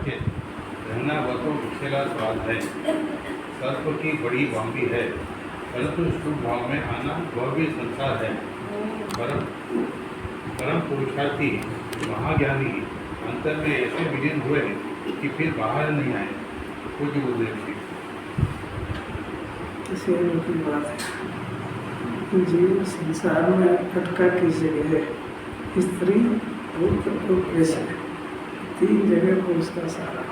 वाचित रहना वह तो विषैला स्वाद है, सर्प की बड़ी बांबी है, परंतु शुभ भाव में आना वह भी संसार है। परम पुरुषार्थी महाज्ञानी अंतर में ऐसे विलीन हुए कि फिर बाहर नहीं आए। कुछ गुरुदेव जी किसी की बात है कि जीव संसार में अटका किस जगह है, स्त्री पुत्र और ऐसे 3 जगह को उसका सारा।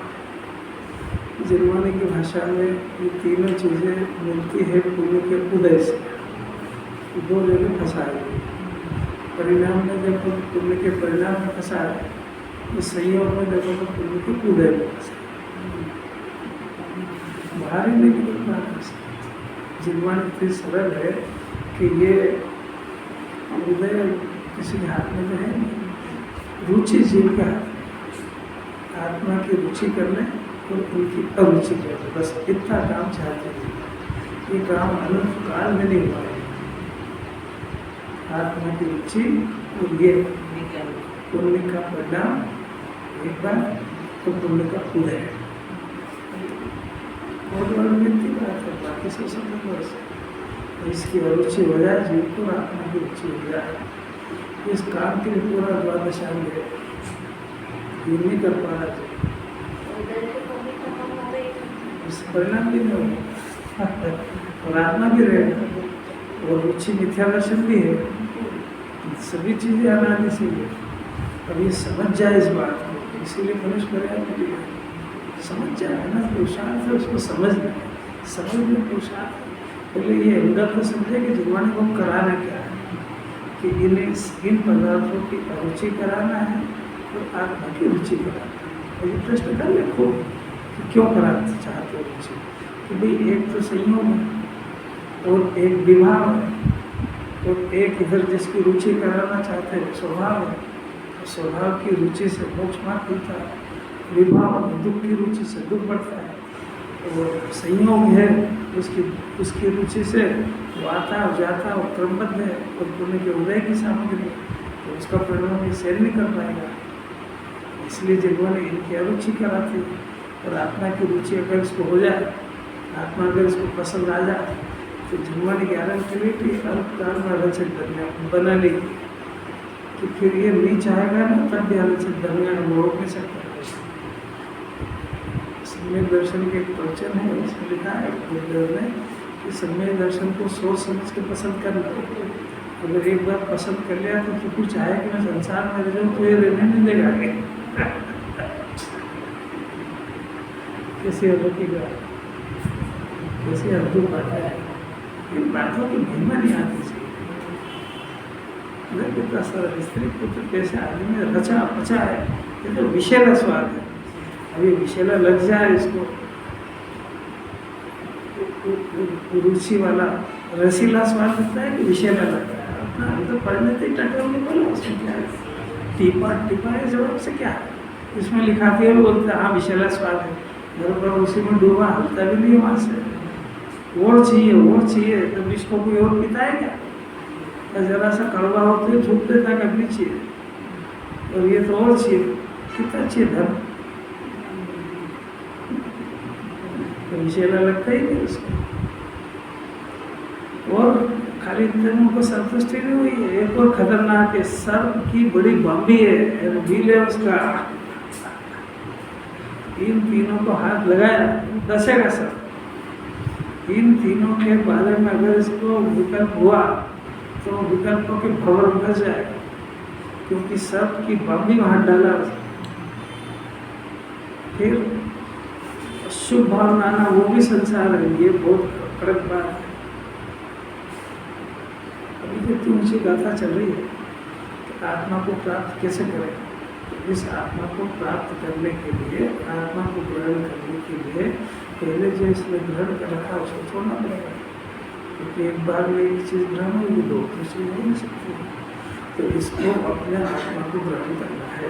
जर्मनी की भाषा में ये तीनों चीज़ें मिलती है पुण्य के उदय से। 2 जगह फंसा है। परिणाम में देखो तो पुण्य के परिणाम में फंसा है, तो संयोग में देखो तो पुण्य के उदय में फंसा है। बाहर ही नहीं निकल पा रहा। जीवन इतनी सरल है कि ये उदय किसी के हाथ में तो है नहीं। रुचि जीव का हाथ, आत्मा की रुचि करने और उनकी अरुचि करने, बस इतना काम चाहते हैं। ये काम अनंत काल में नहीं हुआ है। आत्मा की रुचि और ये पुण्य का परिणाम एक बार तो पुण्य का उदय है। बहुत बड़ी व्यक्ति बात है, बाकी सब समझ इसकी अरुचि हो जाए जीव को, आत्मा की रुचि हो जाए। इस काम के लिए पूरा द्वादशांग है, ये नहीं कर पा रहा है, इस परिणाम भी नहीं होगा और आत्मा भी रहेगा और रुचि मिथ्या दर्शन भी है। सभी चीज़ें अनादि से है। अब ये समझ जाए इस बात को, इसीलिए मनुष्य पर्याय समझ जाए ना। पुरुषार्थ है उसको समझना, समझने पुरुषार्थ। पहले ये अंदर को समझे कि जीवन को कराना क्या है, कि इन पदार्थों की अरुचि कराना है और आत्मा की रुचि कराना है। ये प्रश्न कर ले खूब कि क्यों कराना चाहते हो रुचि, कि भाई एक तो संयोग है और एक विभाव है और एक इधर जिसकी रुचि कराना चाहते हैं स्वभाव है। स्वभाव की रुचि से मोक्ष मार्ग मिलता है, विभाव दुख की रुचि से दुख बढ़ता है, और संयोग है उसकी रुचि से वो आता और जाता और क्रमबद्ध है और पुण्य के उदय की सामग्री है, तो उसका परिणाम ये सहन नहीं कर पाएगा। इसलिए जगवान इनकी अरुचि कराती है। और आत्मा की रुचि अगर इसको हो जाए, आत्मा अगर इसको पसंद आ जाए, तो जगवान 11 के लिए कि अल्पकाल में आलोचक बना लेगी कि फिर ये नहीं चाहेगा ना, तब भी आलोचक धर्म अनुभव नहीं सकता। सम्यक दर्शन के एक प्रवचन है, उसमें लिखा है गुरुदेव ने कि सम्यक दर्शन को सोच समझ के पसंद करना। अगर एक बार पसंद कर लिया तो कुछ चाहे कि मैं संसार में रह जाऊँ तो ये रहने नहीं देगा आगे। कैसी अलौकिक बात, कैसी अद्भुत बात है। इन बातों की महिमा नहीं आती चाहिए। कितना सारा स्त्री पुत्र कैसे आदमी रचा पचा है, ये तो विषैला स्वाद है। अभी विषैला लग जाए इसको, रुचि वाला रसीला स्वाद लगता है कि विषैला लगता है। अपना हम तो पढ़ने थे टटोल में बोला, उसमें क्या है, टीपा है जवाब से क्या है, इसमें लिखाती है बोलते हाँ विषैला स्वाद है। बराबर उसी में डूबा, हलता भी नहीं वहाँ से। और चाहिए तो विष को कोई और पीता है क्या? जरा सा कड़वा हो तो झूठ देता कभी चाहिए, और ये तो और चाहिए, कितना चाहिए धर्म, तो विषैला लगता ही नहीं उसको। और खाली इतने को संतुष्टि नहीं हुई है, एक और खतरनाक है, सर्प की बड़ी बांबी है, बिल है उसका। इन तीनों को हाथ लगाया दसेगा सर्प। इन तीनों के बारे में अगर इसको विकल्प हुआ तो विकल्पों के भंवर फंस जाएगा, क्योंकि सर्प की बांबी में हाथ डाला। फिर शुभ भावना आना वो भी संसार है, ये बहुत कड़क बात है। अभी कितनी ऊंची गाथा चल रही है कि आत्मा को प्राप्त कैसे करें। तो इस आत्मा को प्राप्त करने के लिए, आत्मा को ग्रहण करने के लिए पहले जो इसने ग्रहण कर रखा उसको छोड़ना पड़ेगा, क्योंकि एक बार में एक चीज़ ग्रहण होगी, दो चीज़ हो नहीं सकती। तो इसको अपने आत्मा को ग्रहण करना है।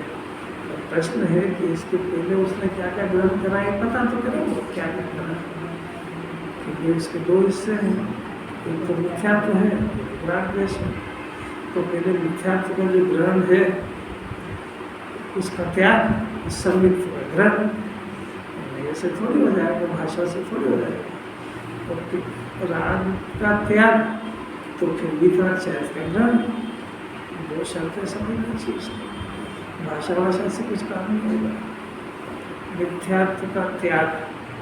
प्रश्न है कि इसके पहले उसने क्या क्या ग्रहण करा है, पता तो करें वो क्या क्या करा, क्योंकि इसके 2 हिस्से हैं, एक तो मिथ्यात्व है, रागद्वेष है। तो पहले मिथ्यात्व का जो ग्रहण है उसका त्याग, सम्मित ग्रहण, ऐसे थोड़ी हो जाएगा, भाषा से थोड़ी हो जाएगा। और फिर राग का त्याग तो फिर वितराग चैत का ग्रहण, दो शर्तें समझना चाहिए उसको। भाषा से कुछ काम नहीं होगा। मिथ्यात्व का त्याग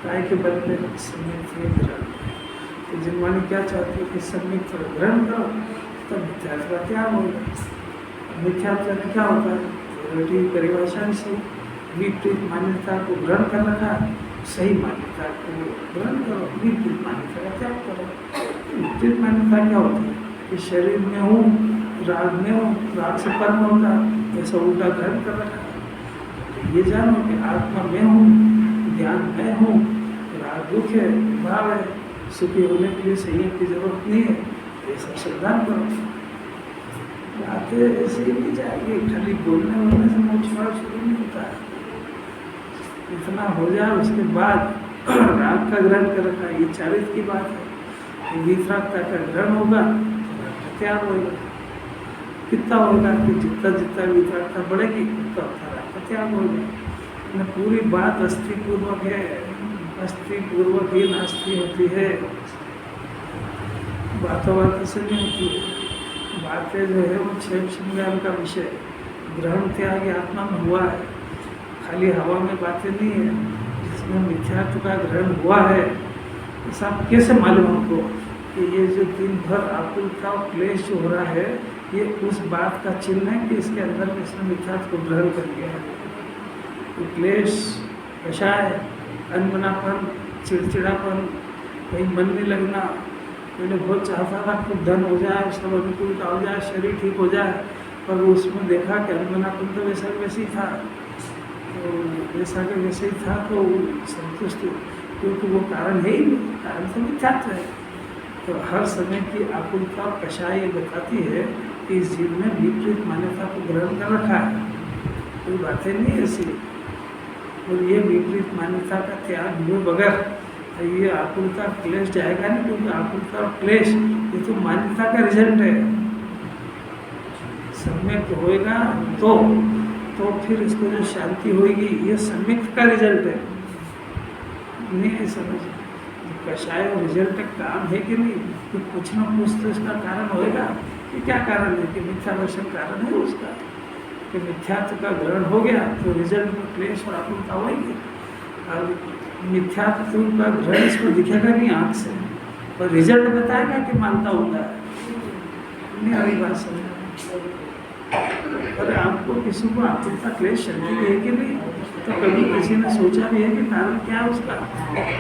काय के बदले सम्यक ग्रहण। तो जिनवाणी क्या चाहती है कि सम्यक ग्रहण करो, तब मिथ्यात्व का त्याग होगा। मिथ्यात्व में क्या होता है? थ्योरेटिकल परिभाषा से विपरीत मान्यता को ग्रहण कर रखा, सही मान्यता को ग्रहण करो, विपरीत मान्यता का त्याग करो। विपरीत मान्यता क्या होती है कि शरीर में हूँ, राग में हूँ, राग से परम होता, ऐसा उल्टा ग्रहण कर रखा। तो ये जानो कि आत्मा में हूँ, ज्ञान में हूँ, राग दुख है, भाव है, सुखी होने के लिए संयम की जरूरत नहीं है, ये सब श्रद्धान करो। बातें ऐसे ही नहीं जाएगी, खाली बोलने वाले से मोछवाड़ शुरू नहीं होता है। इतना हो जाए उसके बाद राग का ग्रहण कर रखा, ये चारित्र की बात है। वितरागता का ग्रहण होगा, त्याग होगा। कितना होगा कि जितना जितना वितरागता बढ़ेगी उतना उतना राग का त्याग होगा। पूरी बात अस्थिपूर्वक है, अस्थिपूर्वक ही नास्ति होती है, बातों बातों से नहीं होती है। बातें जो है वो क्षेत्र ज्ञान का विषय, ग्रहण त्याग आत्मा में हुआ है, खाली हवा में बातें नहीं है। जिसमें मिथ्यात्व का ग्रहण हुआ है, ऐसा कैसे मालूम हमको कि ये जो दिन भर आकुलता और क्लेश जो हो रहा है, ये उस बात का चिन्ह है कि इसके अंदर में इसने मिथ्यात्व को ग्रहण कर लिया है। तो क्लेश कषाय, अनमनापन, चिड़चिड़ापन, कहीं मन नहीं लगना, मैंने बहुत चाहता था खूब धन हो जाए, सब अनुकूलता हो जाए, शरीर ठीक हो जाए, पर उसमें देखा कि अनमनापन तो वैसा वैसे ही था, तो वैसा के वैसे ही था, तो संतुष्ट, क्योंकि वो कारण है ही नहीं, कारण तो मिथ्यात्व है। तो हर समय की आकुलता और कषाय ये बताती है कि इस जीव में विपरीत मान्यता को ग्रहण कर रखा है, कोई बातें नहीं ऐसी। और ये विपरीत मान्यता का त्याग हुए बगैर ये आकुलता क्लेश जाएगा नहीं, क्योंकि आकुलता और क्लेश ये तो मान्यता का रिजल्ट है। सम्यक होएगा तो फिर इसको जो शांति होगी ये सम्यक का रिजल्ट है, नहीं समझ। कषाय और रिजल्ट का काम है कि नहीं, तो कुछ ना कुछ तो इसका कारण होएगा। कि क्या कारण है? कि मिथ्यादर्शन कारण है उसका, कि मिथ्यात्व का ग्रहण हो गया तो रिजल्ट में क्लेश और आकुलता होगी। और मिथ्यात्व का ग्रहण इसको दिखेगा नहीं आँख से, पर रिजल्ट बताएगा कि मानता होता है। नहीं आ रही बात समझ? अरे आपको किसी को आकुलता क्लेश शक्ति है कि नहीं, तो कभी किसी ने सोचा भी है कि कारण क्या है उसका?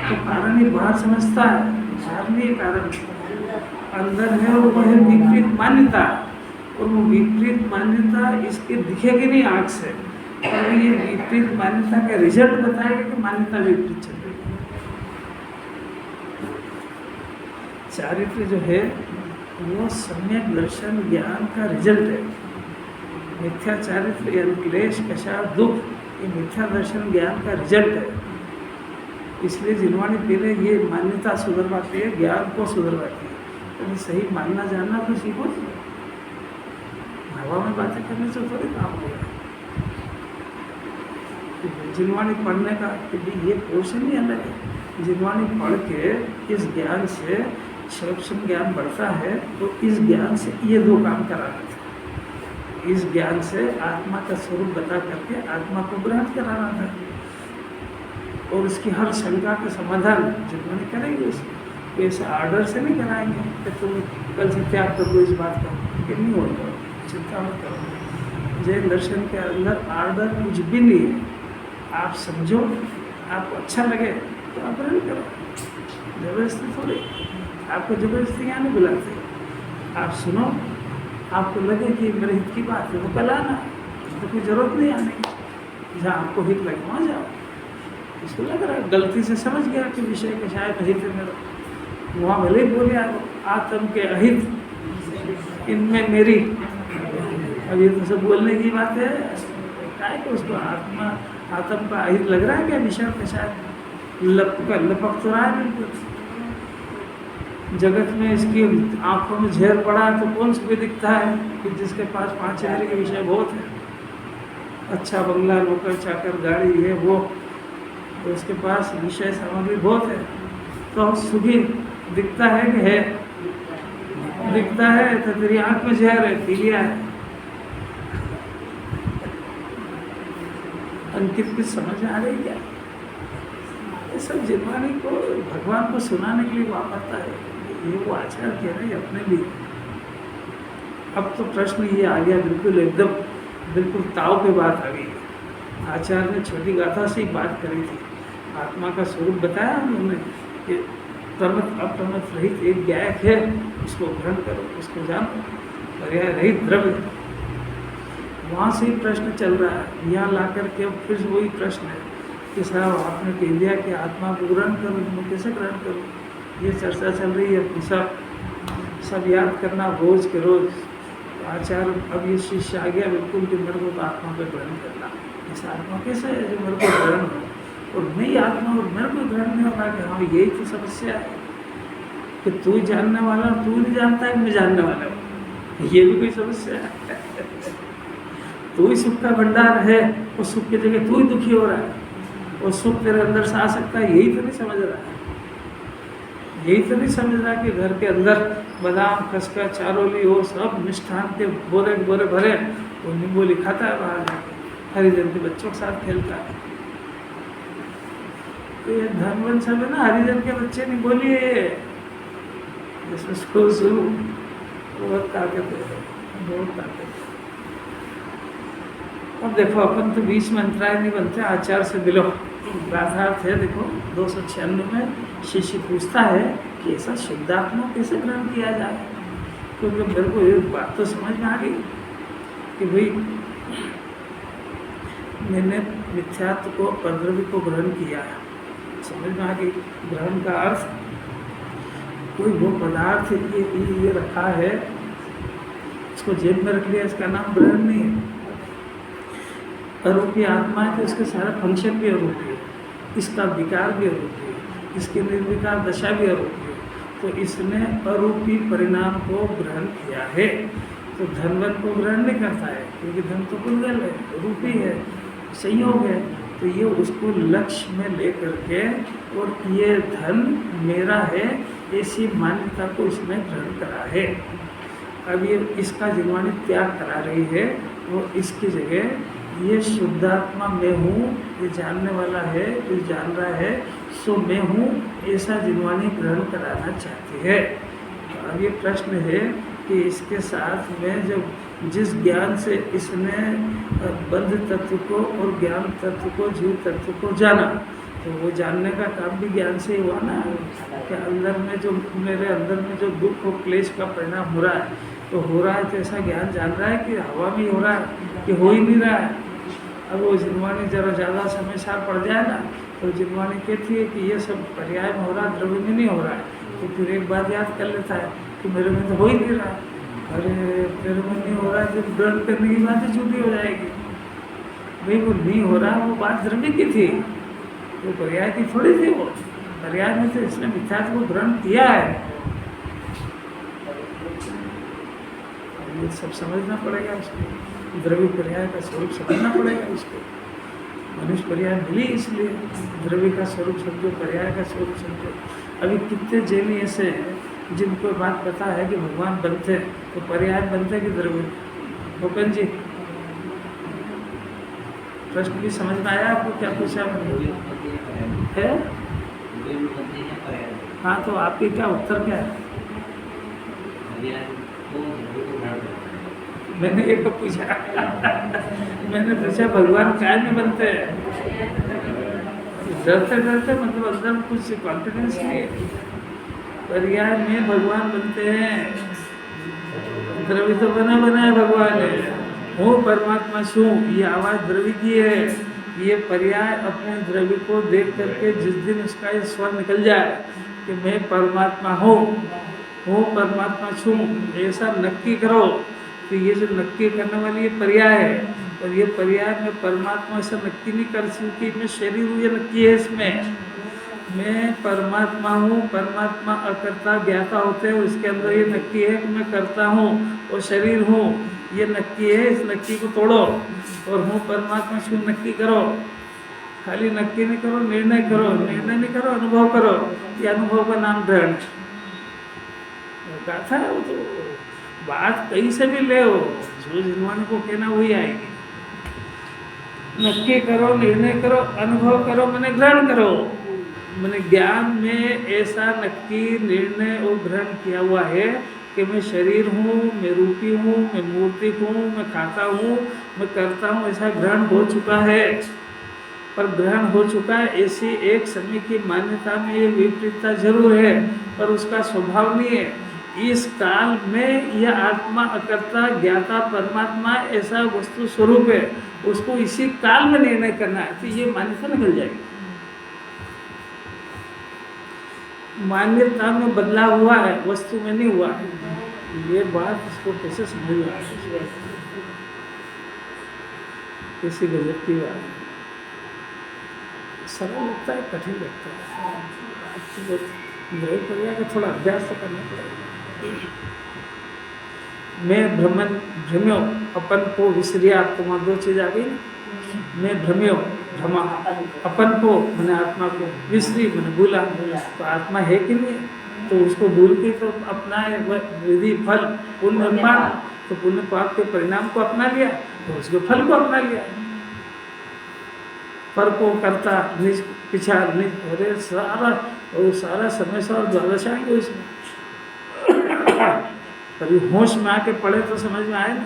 तो कारण ही बाहर समझता है, बाहर नहीं कारण अंदर है, वो है विपरीत मान्यता। और वो विपरीत मान्यता इसके दिखेगी नहीं आँख से, और ये विपरीत मान्यता का रिजल्ट बताएगा कि मान्यता विपरीत चल रही है। चारित्र जो है वो सम्यक दर्शन ज्ञान का रिजल्ट है। मिथ्या चारित्र यानी क्लेश, कषाय, दुख, ये मिथ्या दर्शन ज्ञान का रिजल्ट है। इसलिए जिनवाणी पहले ये मान्यता सुधरवाती है, ज्ञान को सुधरवाती है। तो सही मानना जानना तो सीखो। हवा में बातें करने से थोड़ी काम होगा। जिनवाणी पढ़ने का ये पोर्शन ही अलग है। जिनवाणी पढ़ के इस ज्ञान से सूक्ष्म ज्ञान बढ़ता है, तो इस ज्ञान से ये दो काम कराना था। इस ज्ञान से आत्मा का स्वरूप बता करके आत्मा को ग्रहण कराना था, और उसकी हर शंका का समाधान जिनवाणी करेंगे उसको। तो ऐसे आर्डर से नहीं कराएंगे कि तुम कल से त्याग कर दो इस बात का, कि नहीं होगा, चिंता मत करो। जैन दर्शन के अंदर आर्डर कुछ भी नहीं है। आप समझो, आपको अच्छा लगे तो आप ग्रहण करो, जबरदस्ती थोड़ी। आपको जबरदस्ती यहाँ नहीं बुलाते। आप सुनो, आपको लगे कि मेरे हित की बात है तो कल आना, तो कोई ज़रूरत नहीं आने की। जहाँ आपको हित लगे वहाँ जाओ। इसको लग रहा है गलती से समझ गया कि विषय के शायद हित है मेरा, वहाँ भले ही बोले आत्म के अहित इनमें मेरी। अब ये तो सब बोलने की बात है, क्या है कि उसको आत्म का अहित लग रहा है क्या विषय के शायद लपक तो रहा है बिल्कुल। जगत में इसकी आंखों में झेर पड़ा है तो कौन सा भी दिखता है कि जिसके पास 5 चेहरे के विषय बहुत है, अच्छा बंगला, नौकर चाकर, गाड़ी है, वो तो उसके पास विषय सामग्री बहुत है, तो सुखी दिखता है कि है, दिखता है तो तेरी आंख में जहर है, पी लिया है। अंकित की समझ आ रही क्या? ये सब जिनवानी को भगवान को सुनाने के लिए वापरता है, ये वो आचार कह रहे हैं अपने लिए। अब तो प्रश्न ये आ गया, बिल्कुल एकदम बिल्कुल ताव पे बात आ गई। आचार्य ने छोटी गाथा से ही बात करी थी, आत्मा का स्वरूप बताया उन्होंने कि प्रमथ अप्रमथ रहित एक गायक है, उसको ग्रहण करो, उसको जानो, पर्याय रहित द्रव्य। वहाँ से ही प्रश्न चल रहा है, यहाँ ला करके अब फिर वही प्रश्न है कि साहब आपने कह दिया कि आत्मा को ग्रहण करो, मैं कैसे ग्रहण करूँ? ये चर्चा चल रही है, सब याद करना रोज के रोज। आचार्य अब ये शिष्य आ गया बिल्कुल कि मेरे को तो आत्मा पे ग्रहण करना, इस आत्मा कैसे है जो मेरे को ग्रहण हो, और मैं ही आत्मा और मेरे को ग्रहण नहीं होता कि हाँ यही तो समस्या है कि तू ही जानने वाला और तू नहीं जानता है कि मैं जानने वाला हूँ, ये भी कोई समस्या है। तू ही सुख का भंडार है, उस सुख की जगह तू ही दुखी हो रहा है, और सुख तेरे अंदर से आ सकता है, यही तो नहीं समझ रहा है। यही तो नहीं समझ रहा कि घर के अंदर बादाम खसखा चारोली हो, सब मिष्ठान के बोरे बोरे भरे, वो निम्बोली खाता है बाहर जाके, हरिजन के बच्चों के साथ खेलता है। तो ये धनवन सब है ना, हरिजन के बच्चे नहीं बोलिए, जिसमें शुरू बहुत ताकत है, बहुत ताकत है। अब देखो अपन तो बीच में अंतराय नहीं बनते, आचार से बिलो राधार्थ है। देखो 296 में शिष्य पूछता है कि ऐसा शुद्धात्मा कैसे ग्रहण किया जाए, क्योंकि मेरे को एक बात तो समझ में आ गई कि भाई मैंने मिथ्यात्व को परद्रव्य को ग्रहण किया है, समझ में आ गई। ग्रहण का अर्थ कोई वो पदार्थ ये रखा है, इसको जेब में रख लिया, इसका नाम ग्रहण नहीं है। अरूपी आत्मा है तो इसके सारा फंक्शन भी अरूपी है, इसका विकार भी अरूपी है, इसकी निर्विकार दशा भी अरूपी है। तो इसने अरूपी परिणाम को ग्रहण किया है, तो धनवन को ग्रहण नहीं करता है, क्योंकि धन तो कुंडल है, रूपी है, संयोग है। तो ये उसको लक्ष्य में लेकर के और ये धन मेरा है, ऐसी मान्यता को इसने ग्रहण करा है। अब ये इसका जिनवानी त्याग करा रही है, वो इसकी जगह ये शुद्धात्मा मैं हूँ, ये जानने वाला है, जो जान रहा है सो मैं हूँ, ऐसा जिनवानी ग्रहण कराना चाहती है। तो अब ये प्रश्न है कि इसके साथ में जब जिस ज्ञान से इसने बंध तत्व को और ज्ञान तत्व को जीव तत्व को जाना, तो वो जानने का काम भी ज्ञान से ही हुआ ना, कि अंदर में जो मेरे अंदर में जो दुख और क्लेश का परिणाम हो रहा है, तो हो रहा है तो ऐसा ज्ञान जान रहा है कि हवा में हो रहा है कि हो ही नहीं रहा है। अब वो जिनवानी जरा ज़्यादा समय सार पड़ जाए ना, तो जिनवानी कहती है कि ये सब पर्याय में हो रहा है, द्रव्य में नहीं हो रहा है। तो फिर एक बात याद कर लेता है कि मेरे में तो हो ही नहीं रहा है। अरे मेरे में नहीं हो रहा है, जब ग्रहण करने की बात ही छूटी हो जाएगी। भाई वो नहीं हो रहा, वो बात द्रव्य की थी, वो पर्याय की थोड़ी थी। वो पर्याय में तो इसने मिथ्यात्व को ग्रहण किया है, ये सब समझना पड़ेगा उसको। द्रव्य पर्याय का स्वरूप समझना पड़ेगा उसको। मनुष्य पर्याय मिली इसलिए द्रव्य का स्वरूप समझो, पर्याय का स्वरूप समझो। अभी कितने जैनी ऐसे हैं जिनको बात पता है कि भगवान बनते तो पर्याय बनते कि द्रव्य। भूपेन जी, प्रश्न भी समझ में आया आपको? क्या पूछा है? हाँ, तो आपके क्या उत्तर क्या है? मैंने एक को पूछा मैंने पूछा भगवान काय में बनते हैं? डरते डरते, मतलब अंदर कुछ कॉन्फिडेंस नहीं है। पर्याय में भगवान बनते हैं, द्रव्य तो बना है भगवान है। हूँ परमात्मा छू, ये आवाज़ द्रव्य की है। ये पर्याय अपने द्रव्य को देख करके जिस दिन उसका ये स्वर निकल जाए कि मैं परमात्मा हूँ परमात्मा छू, ऐसा नक्की करो। तो ये जो नक्की करने वाली ये पर्याय है, और ये पर्याय में परमात्मा से नक्की नहीं कर सकती, मैं शरीर हूँ, ये नक्की है इसमें। मैं परमात्मा हूँ, परमात्मा अकर्ता ज्ञाता होते हैं, उसके अंदर ये नक्की है कि मैं करता हूँ और शरीर हूँ, ये नक्की है। इस नक्की को तोड़ो और हूँ परमात्मा छू नक्की करो। खाली नक्की नहीं करो, निर्णय करो, निर्णय नहीं करो, अनुभव करो। ये अनुभव का नाम ग्रहण है। कहा था वो तो बात कहीं से भी ले हो, जो जिनवाणी को कहना वही आएगी। नक्की करो, निर्णय करो, अनुभव करो, मैंने ग्रहण करो। मैंने ज्ञान में ऐसा नक्की निर्णय और ग्रहण किया हुआ है कि मैं शरीर हूँ, मैं रूपी हूँ, मैं मूर्ति हूँ, मैं खाता हूँ, मैं करता हूँ, ऐसा ग्रहण हो चुका है। पर ग्रहण हो चुका है ऐसी एक समय की मान्यता में ये विपरीतता जरूर है, पर उसका स्वभाव नहीं है। इस काल में यह आत्मा अकर्ता ज्ञाता परमात्मा ऐसा वस्तु स्वरूप है, उसको इसी काल में निर्णय करना है, तो ये मान्यता निकल जाएगी। मान्यता में बदलाव हुआ है, वस्तु में नहीं हुआ है। ये बात इसको कैसे समझना है, कैसी गजब की बात है। सरल लगता है, कठिन लगता है। ग्रहण करिए कि थोड़ा अभ्यास तो करना पड़ेगा। मैं भ्रम्यो अपन को विसरिया, आपको वहाँ दो चीज़ आ गई ना। मैं भ्रम्यो, भ्रमा, अपन को मैंने आत्मा को, विसरी मैंने भूला। तो आत्मा है कि नहीं, तो उसको भूल के तो अपना विधि फल पुण्य निर्माण, तो पुण्य पाप के परिणाम को अपना लिया, तो उसके फल को अपना लिया। पर को करता निज पिछाड़ निज, अरे सारा समय से और द्वादश आएंगे उसमें। कभी होश में आके पढ़े तो समझ में आए ना।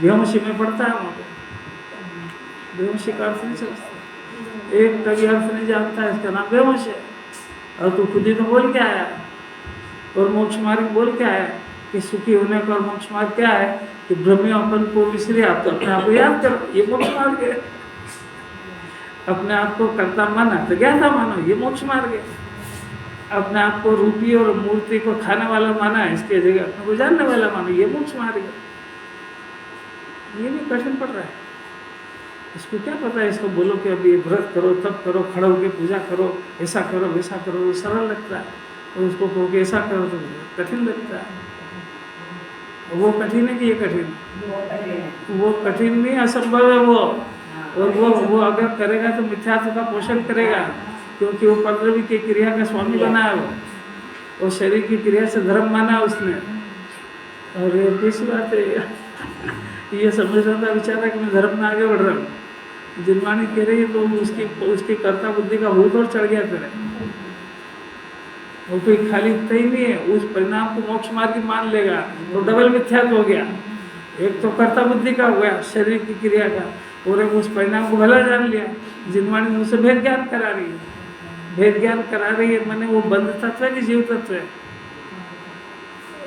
बेहोशी में पढ़ता है वहाँ पे, बेहोशी का अर्थ नहीं समझता, एक कभी अर्थ नहीं जानता है, इसका नाम बेहोश है। और तू खुद ही तो बोल के आया, और मोक्ष मार्ग बोल के आया कि सुखी होने का और मोक्ष मार्ग क्या है कि भ्रम्य अपन को विसरे, आप तो अपने आप को याद करो, ये मोक्ष मार्ग है। अपने आप को कर्ता माना तो ज्ञाता मानो, ये मोक्ष मार्ग है। अपने आप को रूपी और मूर्ति को खाने वाला माना है, इसके जगह अपने को जानने वाला मानो, ये मोक्ष मार्ग है। ये भी कठिन पड़ रहा है, इसको क्या पता है। इसको बोलो कि अभी व्रत करो, तब करो, खड़े होकर पूजा करो, ऐसा करो वैसा करो, तो सरल लगता है। और उसको कहो कि ऐसा करो तो कठिन लगता है। वो कठिन है कि ये कठिन, वो कठिन नहीं, असंभव है वो। और वो अगर करेगा तो मिथ्यात्व का पोषण करेगा, क्योंकि वो 15वीं की क्रिया का स्वामी बना है वो, और शरीर की क्रिया से धर्म माना उसने। और ये कैसी बात है, ये समझ रहा था बेचारा कि मैं धर्म में आगे बढ़ रहा हूँ। जिनवाणी कह रही है तो उसकी कर्ता बुद्धि का भूत और चढ़ गया तेरे। वो कोई खाली तय नहीं है, उस परिणाम को मोक्ष मार्ग मान लेगा तो डबल मिथ्यात्व हो गया। एक तो कर्ता बुद्धि का हो गया, शरीर की क्रिया का, और उस परिणाम को भला जान लिया। जिनवाणी मुझसे भेद ज्ञान करा रही है, भेद ज्ञान करा रही है, मैंने वो बंध तत्व है कि जीव तत्व है,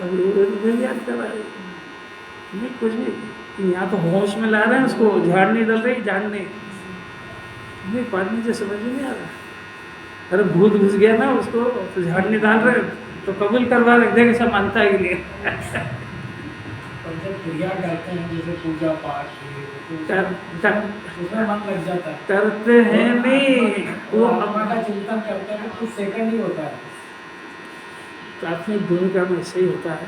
भेद ज्ञान करा रही है। नहीं कुछ भी, यहाँ तो होश में ला रहे हैं उसको, झाड़ नहीं डल रही, झाड़ नहीं पानी से समझ में नहीं आ रहा। अरे भूत घुस गया ना उसको, तो झाड़ नहीं डाल रहे, तो कबूल करवा रहे, देख ऐसा मानता है कि नहीं। जब क्रिया करते हैं जैसे पूजा पाठ उसमें मन लग जाता है, करते हैं नहीं, वो आत्मा का चिंतन करते हैं, कुछ सेकंड ही होता है। प्राथमिक भूमिका में ऐसे ही होता है।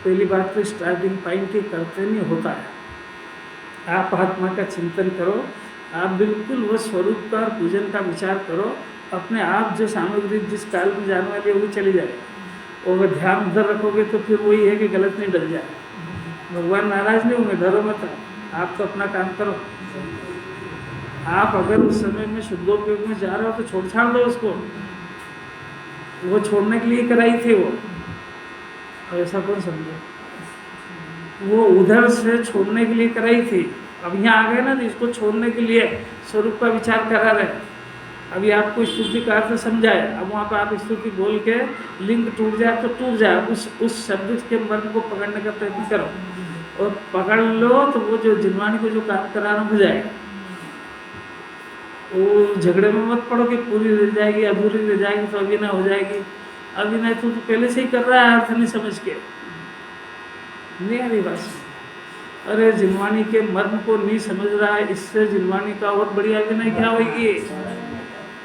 पहली बात तो स्टार्टिंग पॉइंट ही करते नहीं होता है। आप आत्मा का चिंतन करो, आप बिल्कुल वो स्वरूप का और पूजन का विचार करो, अपने आप जो सामग्री जिस काल में जाने वाली है वो चली जाएगी। और अगर ध्यान उधर रखोगे तो फिर वही है कि गलत नहीं डल जाए। भगवान नाराज नहीं होंगे, डरो मत, आप तो अपना काम करो। आप अगर उस समय में शुद्धोपयोग में जा रहे हो तो छोड़ छाड़ दो उसको, वो छोड़ने के लिए कराई थी वो, ऐसा कौन समझे, वो उधर से छोड़ने के लिए कराई थी। अब यहाँ आ गए ना, तो इसको छोड़ने के लिए स्वरूप का विचार करा रहे। अभी आपको स्तुति का अर्थ समझाए, अब वहाँ पर आप स्तुति बोल के लिंग टूट जाए तो टूट जाए, उस शब्द के मर्म को पकड़ने का प्रयत्न करो, और पकड़ लो तो वो जो जिनवाणी को जो काम कराना हो जाएगा। वो झगड़े में मत पड़ो कि पूरी रह जाएगी, अधूरी रह जाएगी तो अभिनय हो जाएगी। अभिनय तो पहले से ही कर रहा है, अर्थ नहीं समझ के, नहीं आ रही बात। अरे जिनवाणी के मर्म को नहीं समझ रहा है, इससे जिनवाणी का और बढ़िया विनय क्या होगी।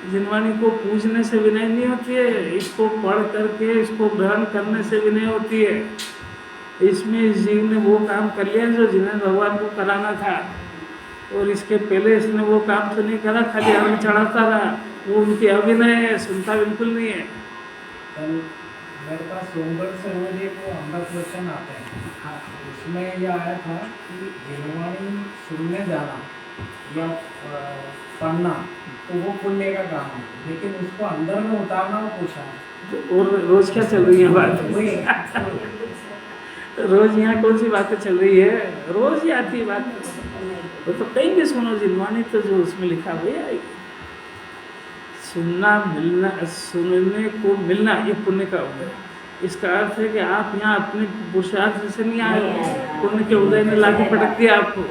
जिनवाणी को पूजने से विनय नहीं होती है, इसको पढ़ करके इसको ग्रहण करने से विनय होती है। इसमें इस जीव ने वो काम कर लिया जो जिन्हें भगवान को कराना था। और इसके पहले इसने वो काम तो नहीं करा, खाली आगे चढ़ाता रहा। वो उनकी अभिनय है, सुनता बिल्कुल नहीं है। कल मेरे पास सोमवार से रोज एक वो अमृत क्वेश्चन आते हैं। हाँ, उसमें ये आया था कि जिनवाणी सुनने जाना या पढ़ना तो वो पुण्य का काम है, लेकिन उसको अंदर में उतारना वो पूछा है। तो और रोज क्या चल रही है बात? वही रोज यहाँ कौन सी बातें चल रही है? रोज ही आती है बात। वो तो कहीं भी सुनो जिनवाणी, तो जो उसमें लिखा हुआ है, सुनना मिलना, सुनने को मिलना, ये पुण्य का उदय। इसका अर्थ है कि आप यहाँ अपने पुरुषार्थ से नहीं आए हो, पुण्य के उदय ने लाके पटक दिया आपको।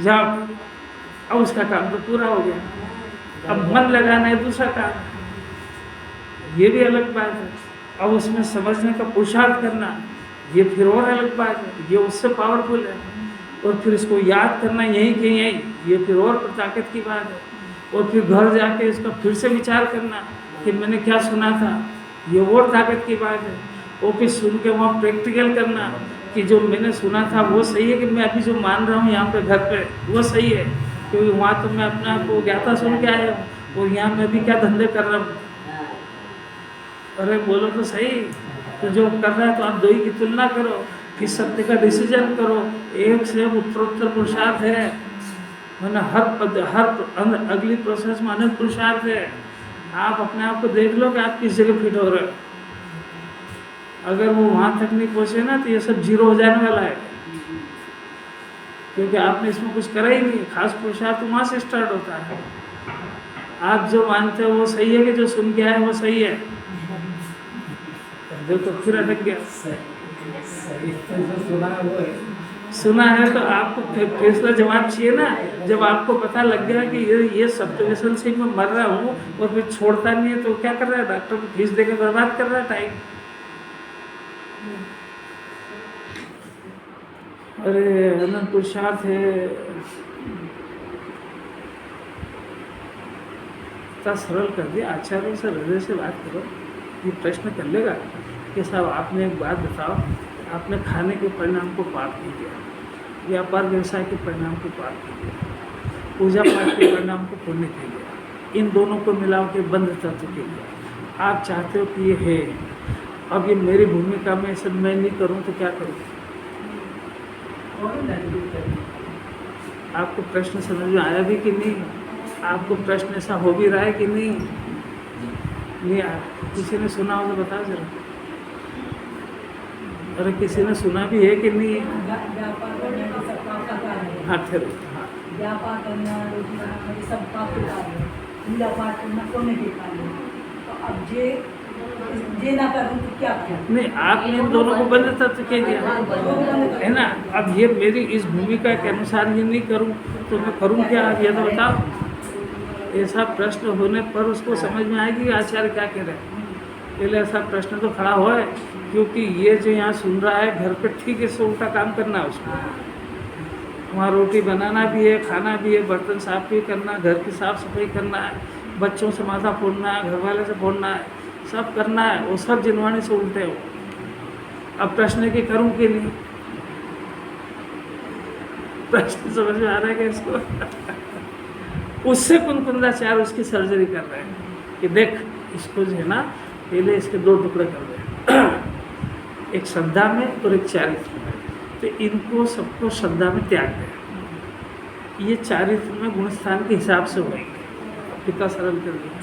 जाओ, अब उसका काम तो पूरा हो गया। अब मन लगाना है दूसरा काम, ये भी अलग बात है। अब उसमें समझने का पुरुषार्थ करना, ये फिर और अलग बात है, ये उससे पावरफुल है। और फिर इसको याद करना यहीं के यहीं, ये फिर और ताकत की बात है। और फिर घर जाके इसका फिर से विचार करना कि मैंने क्या सुना था, ये और ताकत की बात है। और फिर सुन के वहाँ प्रैक्टिकल करना कि जो मैंने सुना था वो सही है, कि मैं अभी जो मान रहा हूँ यहाँ पे घर पे वो सही है। क्योंकि वहाँ तो मैं अपने आप को ज्ञाता सुन के आया हूँ, और यहाँ मैं भी क्या धंधे कर रहा हूँ। अरे बोलो तो सही, तो जो कर रहा है तो आप दो ही की तुलना करो, किस सत्य का डिसीजन करो। एक से उत्तरोत्तर पुरुषार्थ है, वरना हर अगली प्रोसेस में अनेक पुरुषार्थ है। आप अपने आप को देख लो कि आप किस जगह फिट हो रहे हो। अगर वो वहाँ तक नहीं पहुँचे ना, तो ये सब जीरो हो जाने वाला है, क्योंकि आपने इसमें कुछ करा ही नहीं। खास पुरुषार्थ वहाँ से स्टार्ट होता है। आप जो मानते हो वो सही है, कि जो सुन के आए वो सही है, देखो फिर अटक गया। जो सुना है वो है। सुना है तो आपको फैसला जवाब चाहिए ना। जब आपको पता लग गया कि ये सत्य व्यसन से मैं मर रहा हूँ और फिर छोड़ता नहीं है, तो क्या कर रहा है? डॉक्टर को फीस देकर बर्बाद कर रहा है टाइम। अरे अनंत पुरुषार्थ है। इतना सरल कर दिया। आचार्यों से हृदय से बात करो। ये प्रश्न कर लेगा कि साहब आपने एक बात बताओ, आपने खाने के परिणाम को पाप नहीं किया, व्यापार व्यवसाय के परिणाम को पाप नहीं किया, पूजा पाठ के परिणाम को पुण्य के लिया, इन दोनों को मिलाओ के बंध तत्व के लिया। आप चाहते हो कि ये है, अब ये मेरी भूमिका में सब मैं नहीं करूं तो क्या करूं? आपको प्रश्न समझ में आया भी कि नहीं? आपको प्रश्न ऐसा हो भी रहा है कि नहीं? नहीं आया। किसी ने सुना हो तो बता जरा। अरे किसी ने सुना भी है कि नहीं? हाँ ठहरो। हाँ, व्यापार करना, रोटी बनाना, ये सब पाप के कार्य है। पूजा पाठ करना पुण्य के कार्य है। तो अब जे ना करूँ तो क्या किया? नहीं, आपने इन दोनों को बंद तत्व के दिया है ना। अब ये मेरी इस भूमिका के अनुसार ये नहीं करूँ तो मैं करूँ क्या? ये तो बताओ। ऐसा प्रश्न होने पर उसको समझ में आएगी कि आचार्य क्या कह रहे हैं। पहले ऐसा प्रश्न तो खड़ा हुआ है, क्योंकि ये जो यहाँ सुन रहा है घर पे ठीक इससे उल्टा काम करना है उसको। वहाँ रोटी बनाना भी है, खाना भी है, बर्तन साफ भी करना, घर की साफ सफाई करना है, बच्चों से माथा फोड़ना है, घर वाले से फोड़ना है, सब करना है। वो सब जिनवाणी से उल्टे हो। अब प्रश्न है कि करूँ कि नहीं? प्रश्न समझ में आ रहा है कि इसको उससे कुंकुंदाचार्य उसकी सर्जरी कर रहे हैं कि देख इसको जो है ना, पहले इसके दो टुकड़े कर रहे हैं, एक श्रद्धा में और एक चारित्र में। तो इनको सबको श्रद्धा में त्याग दें। ये चारित्र में गुणस्थान के हिसाब से होंगे। कितना सरल कर दिया।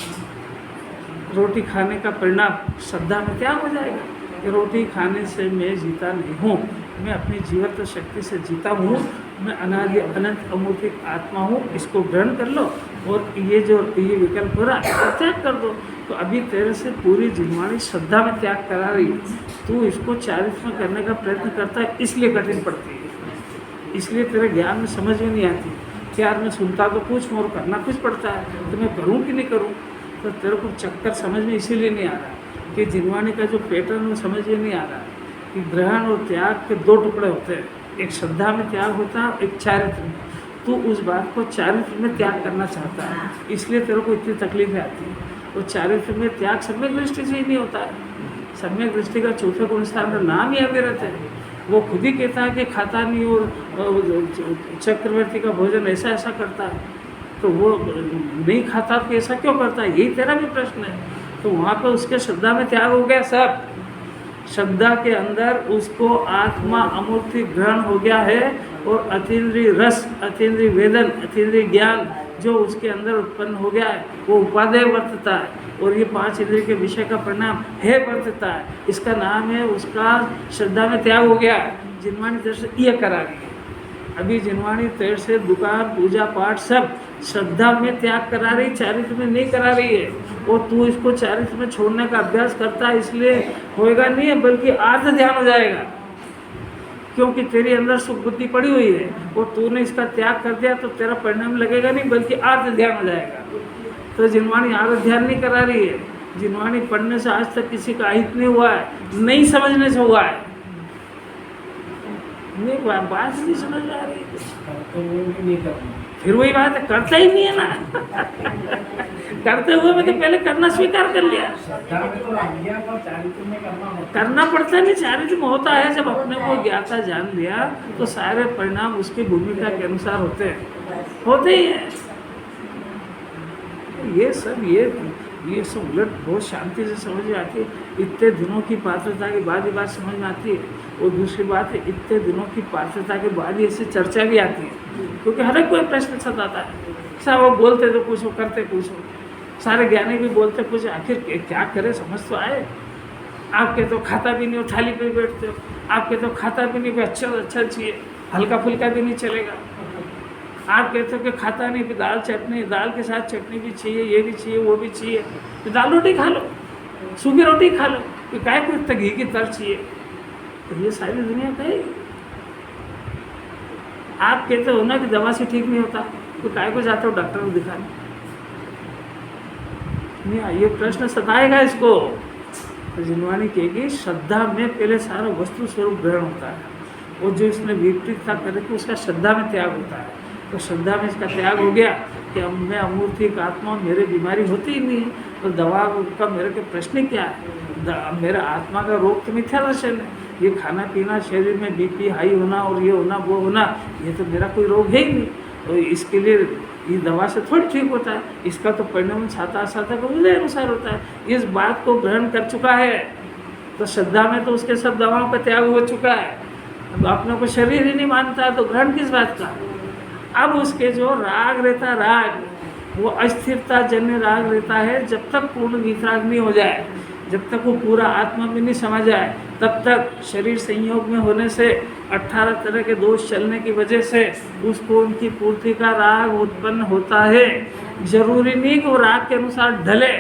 रोटी खाने का परिणाम श्रद्धा में त्याग हो जाएगा कि रोटी खाने से मैं जीता नहीं हूँ, मैं अपनी जीवत्व शक्ति से जीता हूँ, मैं अनादि अनंत अमूर्तिक आत्मा हूँ, इसको ग्रहण कर लो। और ये जो ये विकल्प हो रहा है त्याग कर दो। तो अभी तेरे से पूरी जिनवाणी श्रद्धा में त्याग करा रही है, तू इसको चारित्र में करने का प्रयत्न करता है, इसलिए कठिन पड़ती है, इसलिए तेरे ज्ञान में समझ में नहीं आती कि यार मैं सुनता तो कुछ और करना कुछ पड़ता है, तो मैं करूँ कि नहीं करूँ। तो तेरे को चक्कर समझ में इसीलिए नहीं आ रहा कि जिनवाणी का जो पैटर्न वो समझ में नहीं आ रहा कि ग्रहण और त्याग के दो टुकड़े होते हैं, एक श्रद्धा में त्याग होता है, एक चारित्र में। तू उस बात को चारित्र में त्याग करना चाहता है, इसलिए तेरे को इतनी तकलीफें आती हैं। और चारित्र में त्याग सम्यक दृष्टि से ही नहीं होता है। सम्यक दृष्टि का चौथे गुणस्थान का नाम ही अविरत है। वो खुद ही कहता है कि खाता नहीं और चक्रवर्ती का भोजन ऐसा ऐसा करता है, तो वो नहीं खाता तो ऐसा क्यों करता है, यही तेरा भी प्रश्न है। तो वहाँ पे उसके श्रद्धा में त्याग हो गया सब, श्रद्धा के अंदर उसको आत्मा अमूर्ति ग्रहण हो गया है, और अतीन्द्रिय रस, अतीन्द्रिय वेदन, अतीन्द्रिय ज्ञान जो उसके अंदर उत्पन्न हो गया है वो उपादेय वर्तता है, और ये 5 इंद्रिय के विषय का परिणाम है वर्तता है। इसका नाम है उसका श्रद्धा में त्याग हो गया। जिनवाणी तेरे से ये करा रही है, अभी जिनवाणी तेरे से दुकान पूजा पाठ सब श्रद्धा में त्याग करा रही, चारित्र में नहीं करा रही है। और तू इसको चारित्र में छोड़ने का अभ्यास करता है, इसलिए होएगा नहीं है, बल्कि आर्थ ध्यान हो जाएगा, क्योंकि तेरे अंदर सुख बुद्धि पड़ी हुई है, और तूने इसका त्याग कर दिया तो तेरा परिणाम लगेगा नहीं, बल्कि आर्थ ध्यान हो जाएगा। तो जिनवाणी आर्थ ध्यान नहीं करा रही है, जिनवाणी पढ़ने से आज तक किसी का अहित नहीं हुआ है, नहीं समझने से हुआ है, नहीं बात नहीं समझ आ रही है, तो वो भी नहीं करना। फिर वही बात है, करता ही नहीं है ना करते हुए में तो पहले करना स्वीकार कर लिया। श्रद्धा में तो लग गया, पर चारित्र में करना करना पड़ता नहीं, चारित्र में होता है। जब अपने को ज्ञाता जान लिया तो सारे परिणाम उसकी भूमिका के अनुसार होते ही हैं। ये सब ये सब उलट बहुत शांति से समझ में आती है। इतने दिनों की पात्रता के बाद ये बात समझ में आती है। और दूसरी बात है, इतने दिनों की पात्रता के बाद ही ऐसी चर्चा भी आती है, क्योंकि हर एक कोई प्रश्न सताता है। सब वो बोलते तो पूछो, करते पूछो, सारे ज्ञानी भी बोलते पूछो, आखिर क्या करे, समझ तो आए। आपके तो खाता भी नहीं हो, थाली पे बैठते हो, आपके तो खाता भी नहीं, अच्छा चाहिए, हल्का फुल्का भी नहीं चलेगा। आप कहते हो कि खाता नहीं, फिर दाल चटनी, दाल के साथ चटनी भी चाहिए, ये भी चाहिए, वो भी चाहिए, तो दाल रोटी खा लो, सूखी रोटी खा लो, कि काय को इतना घी की तर चाहिए। तो ये सारी दुनिया कहेगी। आप कहते हो ना कि दवा से ठीक नहीं होता, तो काय को जाते हो डॉक्टर को दिखाने। नहीं, ये प्रश्न सताएगा इसको। तो जिनवाणी कहेगी श्रद्धा में पहले सारा वस्तु स्वरूप ग्रहण होता है, और जो इसने विपरीतता करे तो उसका श्रद्धा में त्याग होता है। तो श्रद्धा में इसका त्याग हो गया कि अब मैं अमूर्तिक आत्मा, मेरे बीमारी होती ही नहीं है, तो दवा का मेरे के प्रश्न क्या है। मेरा आत्मा का रोग तो मिथ्या दर्शन है। ये खाना पीना, शरीर में बीपी हाई होना और ये होना वो होना, ये तो मेरा कोई रोग है ही नहीं। तो इसके लिए ये दवा से थोड़ी ठीक होता है। इसका तो परिणाम छाता का उसी अनुसार होता है। इस बात को ग्रहण कर चुका है, तो श्रद्धा में तो उसके सब दवाओं का त्याग हो चुका है। अब अपने को शरीर ही नहीं मानता है, तो ग्रहण किस बात का। अब उसके जो राग रहता, राग वो अस्थिरता जन्य राग रहता है। जब तक पूर्ण वितराग नहीं हो जाए, जब तक वो पूरा आत्मा में नहीं समझ जाए, तब तक शरीर संयोग में होने से 18 तरह के दोष चलने की वजह से उसको उनकी पूर्ति का राग उत्पन्न होता है। जरूरी नहीं कि वो राग के अनुसार ढले।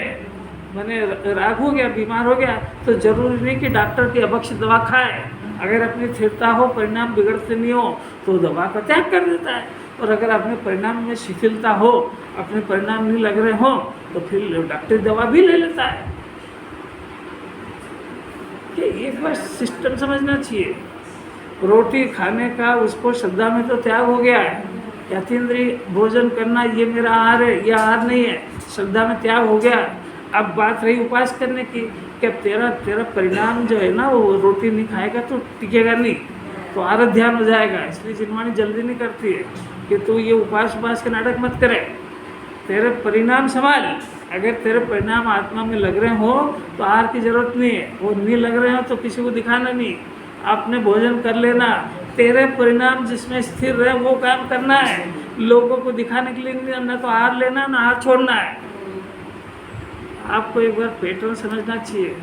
मैंने राग हो गया, बीमार हो गया, तो जरूरी नहीं कि डॉक्टर की अभक्ष दवा खाए। अगर अपनी स्थिरता हो, परिणाम बिगड़ते नहीं हो, तो दवा का त्याग कर देता है। और अगर अपने परिणाम में शिथिलता हो, अपने परिणाम नहीं लग रहे हो, तो फिर डॉक्टर दवा भी ले लेता है। कि एक बार सिस्टम समझना चाहिए। रोटी खाने का उसको श्रद्धा में तो त्याग हो गया है। यतीन्द्रिय भोजन करना ये मेरा आहार है, ये आहार नहीं है, श्रद्धा में त्याग हो गया। अब बात रही उपास करने की, कि तेरा परिणाम जो है ना, वो रोटी नहीं खाएगा तो टिकेगा नहीं, तो आरत ध्यान हो जाएगा। इसलिए जिनवाणी जल्दी नहीं करती है कि तू ये उपास के नाटक मत करे, तेरे परिणाम संभाल। अगर तेरे परिणाम आत्मा में लग रहे हो तो आहार की जरूरत नहीं है, वो नहीं लग रहे हो तो किसी को दिखाना नहीं, आपने भोजन कर लेना। तेरे परिणाम जिसमें स्थिर रहे वो काम करना है, लोगों को दिखाने के लिए नहीं, ना तो आहार लेना ना आहार छोड़ना है। आपको एक बार पैटर्न समझना चाहिए।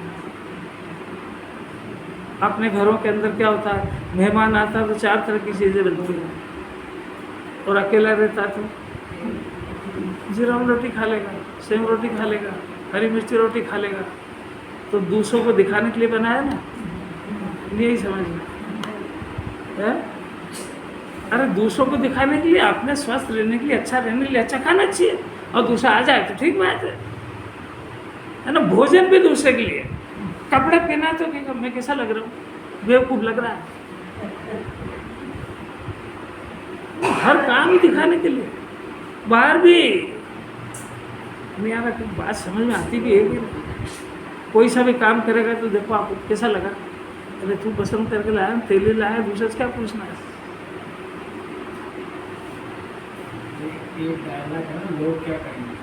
अपने घरों के अंदर क्या होता है, मेहमान आता तो 4 तरह की चीज़ें बनती हैं, और अकेला रहता तो जीरा रोटी खा लेगा, सेम रोटी खा लेगा, हरी मिर्ची रोटी खा लेगा। तो दूसरों को दिखाने के लिए बनाया ना, यही समझना है। अरे दूसरों को दिखाने के लिए, अपने स्वस्थ रहने के लिए, अच्छा रहने के लिए अच्छा खाना चाहिए, और दूसरा आ जाए तो ठीक बात है ना। भोजन भी दूसरे के लिए, कपड़े पहना तो क्या मैं कैसा लग रहा हूँ, बेवकूफ़ लग रहा है। हर काम ही दिखाने के लिए, बाहर भी नहीं आ रहा। बात समझ में आती भी है कि कोई सा भी काम करेगा तो देखो आपको कैसा लगा, अरे तू पसंद करके लाया, तेली लाया, दूसरे से क्या पूछना है? ये डायलॉग है ना, लोग क्या कहेंगे?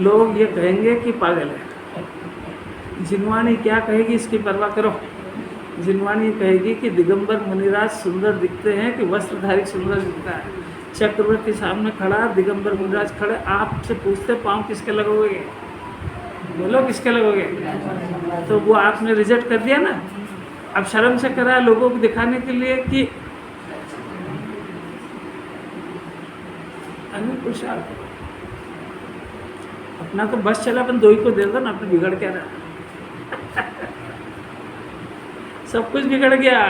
लोग ये कहेंगे कि पागल है। जिनवानी क्या कहेगी इसकी परवाह करो। जिनवानी कहेगी कि दिगंबर मुनिराज सुंदर दिखते हैं कि वस्त्रधारी सुंदर दिखता है। चक्रवर्ती सामने खड़ा, दिगंबर मुनिराज खड़े, आपसे पूछते पाँव किसके लगोगे? बोलो किसके लगोगे? तो वो आपने रिजेक्ट कर दिया ना। अब शर्म से करा लोगों को दिखाने के लिए कि अनुकुशल अपना तो बस चला, अपन दो ही को दे दो ना, अपने बिगड़ क्या रहा? सब कुछ बिगड़ गया।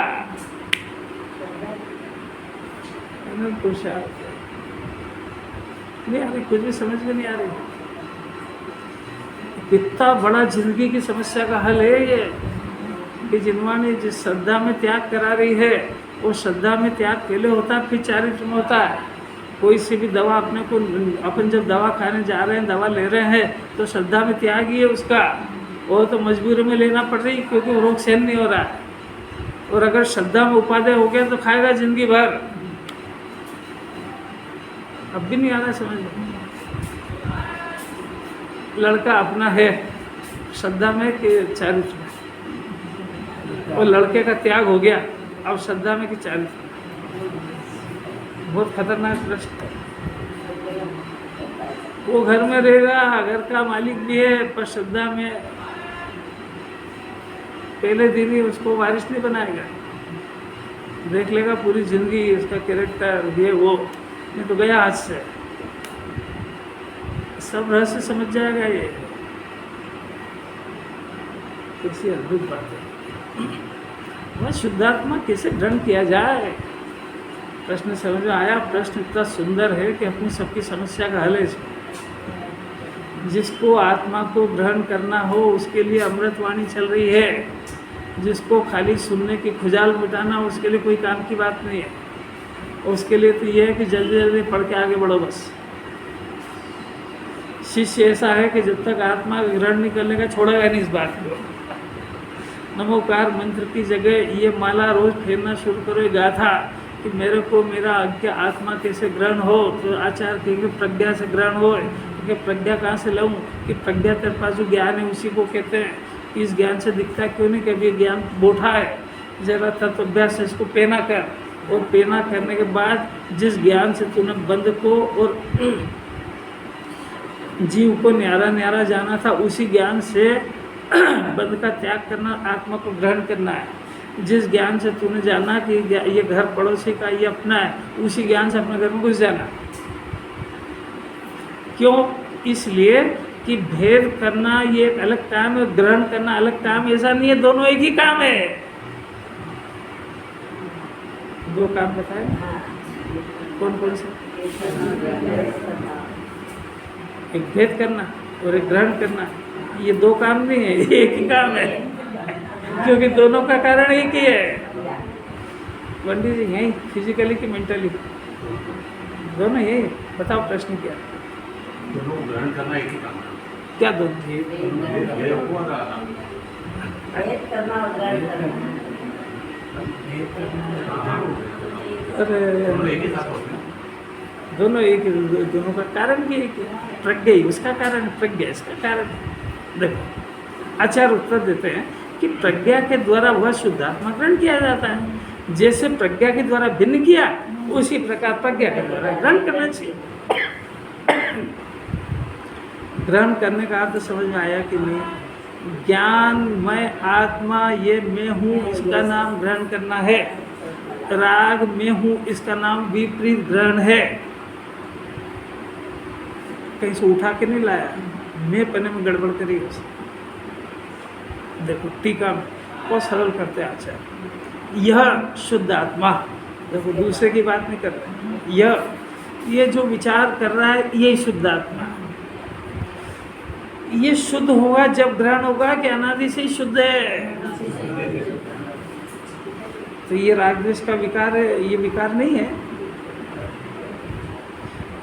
अनुकुशल नहीं आ रही, कुछ भी समझ में नहीं आ रही। कितना बड़ा जिंदगी की समस्या का हल है ये कि जिनवानी जिस श्रद्धा में त्याग करा रही है, वो श्रद्धा में त्याग पहले होता है, फिर चारित्र में होता है। कोई सी भी दवा अपने को, अपन जब दवा खाने जा रहे हैं, दवा ले रहे हैं, तो श्रद्धा में त्याग ही है उसका। वो तो मजबूरी में लेना पड़ रही क्योंकि वो रोग सहन नहीं हो रहा है। और अगर श्रद्धा में उपादेय हो गया तो खाएगा जिंदगी भर। अब भी नहीं आ रहा समझ में। लड़का अपना है श्रद्धा में कि चारित्र में, और लड़के का त्याग हो गया अब श्रद्धा में कि चारित्र में। बहुत खतरनाक प्रश्न है। वो घर में रहेगा, घर का मालिक भी है, पर श्रद्धा में पहले दिन ही उसको वारिस नहीं बनाएगा। देख लेगा पूरी जिंदगी उसका कैरेक्टर ये वो, नहीं तो गया हाथ से। सब रहस्य समझ जाएगा ये। कैसी अद्भुत बात है। वह शुद्धात्मा कैसे ग्रहण किया जाए? प्रश्न समझ में आया? प्रश्न इतना सुंदर है कि अपनी सबकी समस्या का हल है इसमें। जिसको आत्मा को ग्रहण करना हो उसके लिए अमृतवाणी चल रही है। जिसको खाली सुनने की खुजाल मिटाना हो उसके लिए कोई काम की बात नहीं है। उसके लिए तो ये है कि जल्दी जल्दी पढ़ के आगे बढ़ो बस। शिष्य ऐसा है कि जब तक आत्मा ग्रहण नहीं कर लेगा छोड़ेगा नहीं इस बात को। नमोकार मंत्र की जगह ये माला रोज फेरना शुरू करो, ये गाथा कि मेरे को मेरा आज्ञा आत्मा कैसे ग्रहण हो। तो आचार्य कहेंगे प्रज्ञा से ग्रहण हो। क्योंकि प्रज्ञा कहाँ से लाऊं? कि प्रज्ञा तेरे पास जो ज्ञान है उसी को कहते हैं। इस ज्ञान से दिखता क्यों नहीं? कभी ज्ञान बोठा है, जरा तत्वाभ्यास से इसको पेना कर। और पेना करने के बाद जिस ज्ञान से तूने बंद को और जीव को न्यारा न्यारा जाना था, उसी ज्ञान से बंद का त्याग करना, आत्मा को ग्रहण करना है। जिस ज्ञान से तूने जाना कि ये घर पड़ोसी का, ये अपना है, उसी ज्ञान से अपने घर में घुस जाना। क्यों? इसलिए कि भेद करना ये एक अलग काम है, ग्रहण करना अलग काम। ऐसा नहीं है, दोनों एक ही काम है। दो काम बताए कौन कौन से? एक भेद करना और एक ग्रहण करना। ये दो काम नहीं है, एक ही काम है। क्योंकि दोनों का कारण एक ही है। पंडित जी यही फिजिकली कि मेंटली? दोनों यही। बताओ प्रश्न क्या? दोनों ग्रहण करना एक ही काम है। क्या दोनों? अरे दोनों एक, दोनों का कारण भी एक है। प्रज्ञा ही उसका कारण, प्रज्ञा इसका कारण। देखो आचार्य उत्तर देते हैं कि प्रज्ञा के द्वारा वह शुद्धात्मा ग्रहण किया जाता है। जैसे प्रज्ञा के द्वारा भिन्न किया, उसी प्रकार प्रज्ञा के द्वारा ग्रहण करना चाहिए। ग्रहण करने का अर्थ समझ में आया कि नहीं? ज्ञान मैं आत्मा ये मैं हूँ, इसका नाम ग्रहण करना है। राग मैं हूँ, इसका नाम विपरीत ग्रहण है। कहीं से उठा के नहीं लाया, मैं पने में गड़बड़ करी उसे। देखो टीका में बहुत सरल करते आचार्य। यह शुद्ध आत्मा, देखो दूसरे की बात नहीं कर रहे, ये जो विचार कर रहा है यही शुद्ध आत्मा। ये शुद्ध होगा जब ग्रहण होगा कि अनादि से ही शुद्ध है। तो ये राग द्वेष का विकार है, ये विकार नहीं है।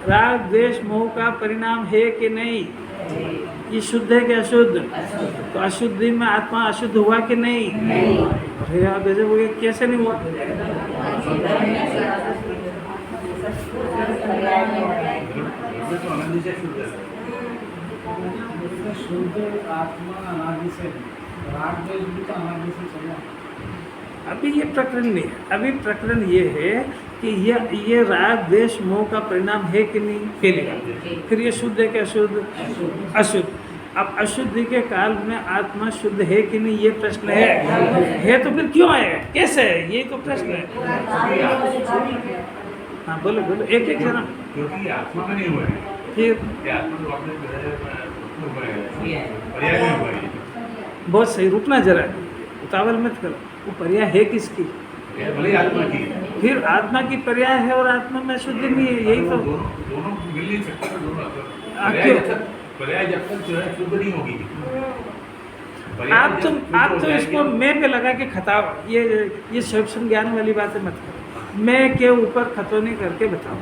राग द्वेष मोह का परिणाम है कि नहीं? ये शुद्ध है कि अशुद्ध? तो अशुद्धि में आत्मा अशुद्ध हुआ कि नहीं? अरे यार गजब हो गया, कैसे नहीं हुआ? द्रव्य तो अनादि से शुद्ध है। इसमें शुद्ध आत्मा अनादि से है, राग द्वेष भी तो अनादि से चला। अभी ये प्रकरण नहीं है। अभी प्रकरण ये है कि ये राग द्वेष मोह का परिणाम है कि नहीं, पहली बात। फिर ये शुद्ध है कि अशुद्ध? अशुद्ध। अब अशुद्धि के काल में आत्मा शुद्ध है कि नहीं, ये प्रश्न है तो फिर क्यों है, कैसे है, यही तो प्रश्न है। हाँ बोलो बोलो, एक एक जरा। क्योंकि आत्मा में नहीं हुआ है, फिर ये आत्मा तो आपने जो है उसमें हुआ है, पर्याय में हुआ है। बहुत सही, रुकना जरा, उतावल मत करो। वो पर्याय है किसकी? ये भले ही आत्मा की है। फिर आत्मा की पर्याय है और आत्मा में अशुद्धि नहीं है, यही तो। दोनों मिल नहीं सकते, दोनों क्यों? पर्याय जब तक जो है शुद्ध नहीं होगी। आप तो इसको मैं पे लगा के खताओ, ये स्वयं ज्ञान वाली बातें मत करो। मैं के ऊपर खतौनी करके बताओ।